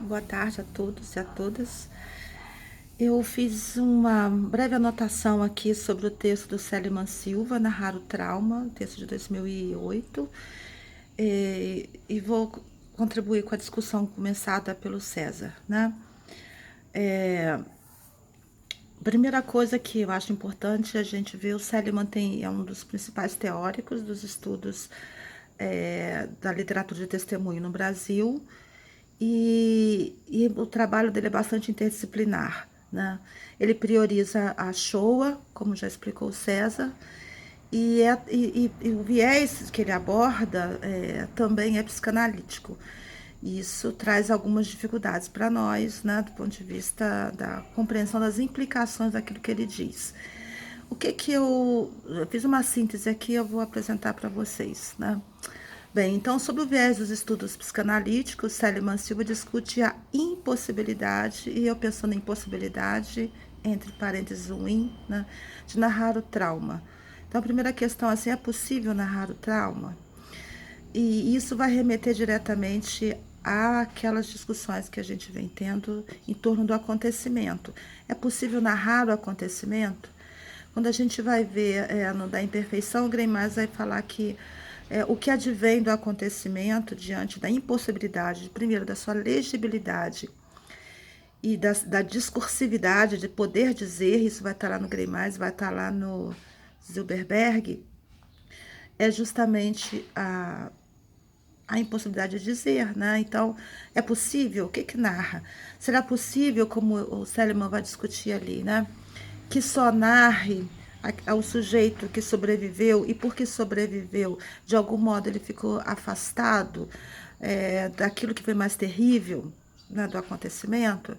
Boa tarde a todos e a todas. Eu fiz uma breve anotação aqui sobre o texto do Céliman Silva, Narrar o Trauma, texto de 2008, e vou contribuir com a discussão começada pelo César, né? Primeira coisa que eu acho importante a gente ver, o Céliman é um dos principais teóricos dos estudos da literatura de testemunho no Brasil, e o trabalho dele é bastante interdisciplinar, né? Ele prioriza a Shoah, como já explicou o César, e o viés que ele aborda também é psicanalítico. Isso traz algumas dificuldades para nós, né, do ponto de vista da compreensão das implicações daquilo que ele diz. O que eu fiz uma síntese aqui, eu vou apresentar para vocês, né? Bem, então, sobre o viés dos estudos psicanalíticos, Céliman Silva discute a impossibilidade, e eu pensando em impossibilidade, entre parênteses, ruim, né, de narrar o trauma. Então, a primeira questão, assim, é possível narrar o trauma? E isso vai remeter diretamente àquelas discussões que a gente vem tendo em torno do acontecimento. É possível narrar o acontecimento? Quando a gente vai ver no Da Imperfeição, o Greimas vai falar que o que advém do acontecimento diante da impossibilidade, primeiro, da sua legibilidade e da discursividade de poder dizer, isso vai estar lá no Greimas, vai estar lá no Zilberberg, é justamente a impossibilidade de dizer, né? Então, é possível? O que narra? Será possível, como o Céliman vai discutir ali, né? Que só narre ao sujeito que sobreviveu, e porque sobreviveu, de algum modo ele ficou afastado daquilo que foi mais terrível, né, do acontecimento,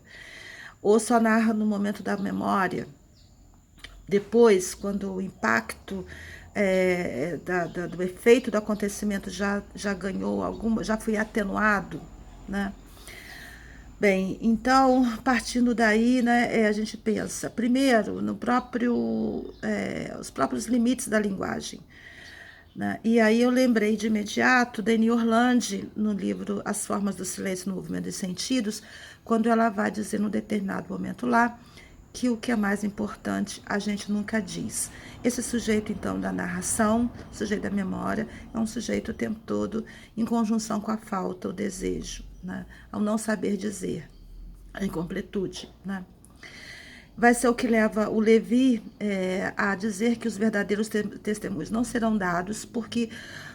ou só narra no momento da memória, depois, quando o impacto do efeito do acontecimento já ganhou alguma, já foi atenuado, né? Bem, então, partindo daí, né, a gente pensa, primeiro, no os próprios limites da linguagem, né? E aí eu lembrei de imediato da Eni Orlandi, no livro As Formas do Silêncio no Movimento dos Sentidos, quando ela vai dizer, num determinado momento lá, que o que é mais importante a gente nunca diz. Esse sujeito, então, da narração, sujeito da memória, é um sujeito o tempo todo em conjunção com a falta, o desejo, né? Ao não saber dizer, a incompletude, né? Vai ser o que leva o Levi a dizer que os verdadeiros testemunhos não serão dados porque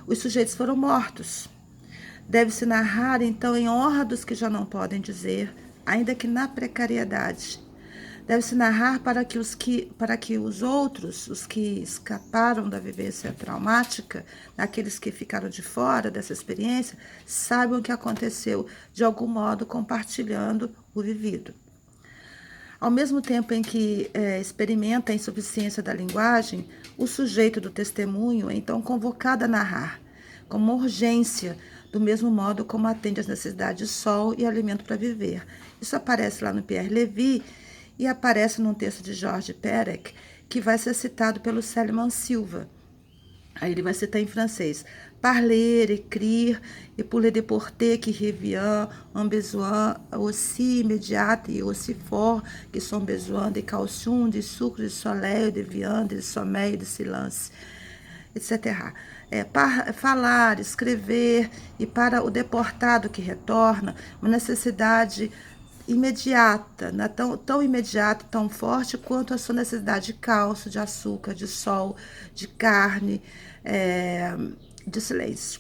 os sujeitos foram mortos. Deve-se narrar, então, em honra dos que já não podem dizer, ainda que na precariedade. Deve-se narrar para que os outros, os que escaparam da vivência traumática, aqueles que ficaram de fora dessa experiência, saibam o que aconteceu, de algum modo compartilhando o vivido. Ao mesmo tempo em que experimenta a insuficiência da linguagem, o sujeito do testemunho é então convocado a narrar, como urgência, do mesmo modo como atende às necessidades de sol e alimento para viver. Isso aparece lá no Pierre Levy e aparece num texto de Georges Perec, que vai ser citado pelo Céliman Silva. Aí ele vai citar em francês: parler, écrire, et pour le déporter qui revient un besoin aussi immédiat et aussi fort que son besoin de calcium, de sucre, de soleil, de viande, de sommeil, de silêncio, etc. Falar, escrever, e para o deportado que retorna, uma necessidade imediata, né? Tão imediata, tão forte quanto a sua necessidade de cálcio, de açúcar, de sol, de carne, de silêncio.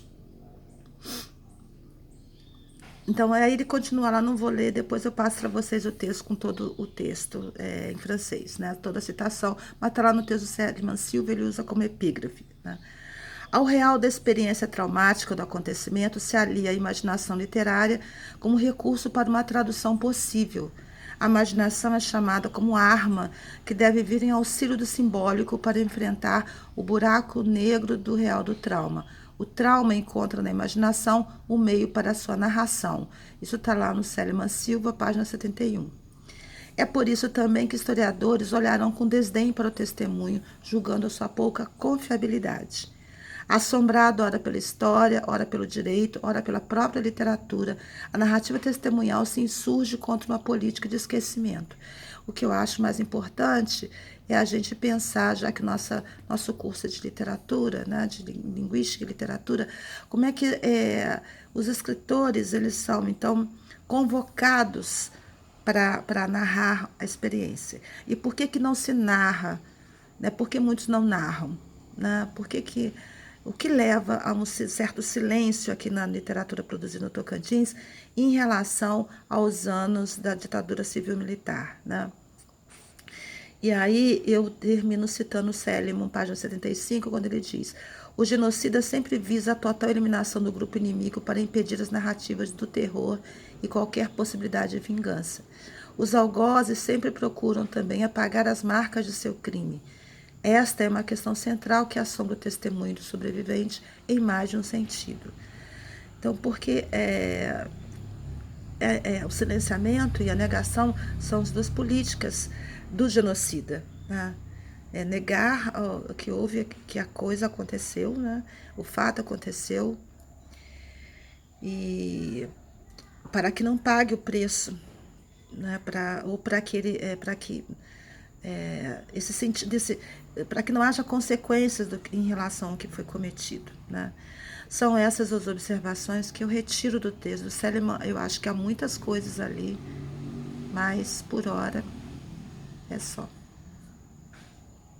Então, aí ele continua lá, não vou ler, depois eu passo para vocês o texto com todo o texto em francês, né? Toda a citação, mas está lá no texto do Céliman Silva, ele usa como epígrafe, né? Ao real da experiência traumática do acontecimento se alia a imaginação literária como recurso para uma tradução possível. A imaginação é chamada como arma que deve vir em auxílio do simbólico para enfrentar o buraco negro do real do trauma. O trauma encontra na imaginação o meio para a sua narração. Isso está lá no Céliman Silva, página 71. É por isso também que historiadores olharam com desdém para o testemunho, julgando a sua pouca confiabilidade. Assombrado, ora pela história, ora pelo direito, ora pela própria literatura, a narrativa testemunhal se insurge contra uma política de esquecimento. O que eu acho mais importante é a gente pensar, já que nosso curso é de literatura, né, de linguística e literatura, como é que os escritores eles são, então, convocados para narrar a experiência. E por que não se narra? Né? Por que muitos não narram? Né? O que leva a um certo silêncio aqui na literatura produzida no Tocantins em relação aos anos da ditadura civil-militar, né? E aí eu termino citando Célimon, página 75, quando ele diz: o genocida sempre visa a total eliminação do grupo inimigo para impedir as narrativas do terror e qualquer possibilidade de vingança. Os algozes sempre procuram também apagar as marcas de seu crime. Esta é uma questão central que assombra o testemunho do sobrevivente em mais de um sentido. Então, porque o silenciamento e a negação são as duas políticas do genocida, né? É negar que houve, que a coisa aconteceu, né? O fato aconteceu, e para que não pague o preço, né? Para que não haja consequências em relação ao que foi cometido, né? São essas as observações que eu retiro do texto do Célimon. Eu acho que há muitas coisas ali, mas por hora é só.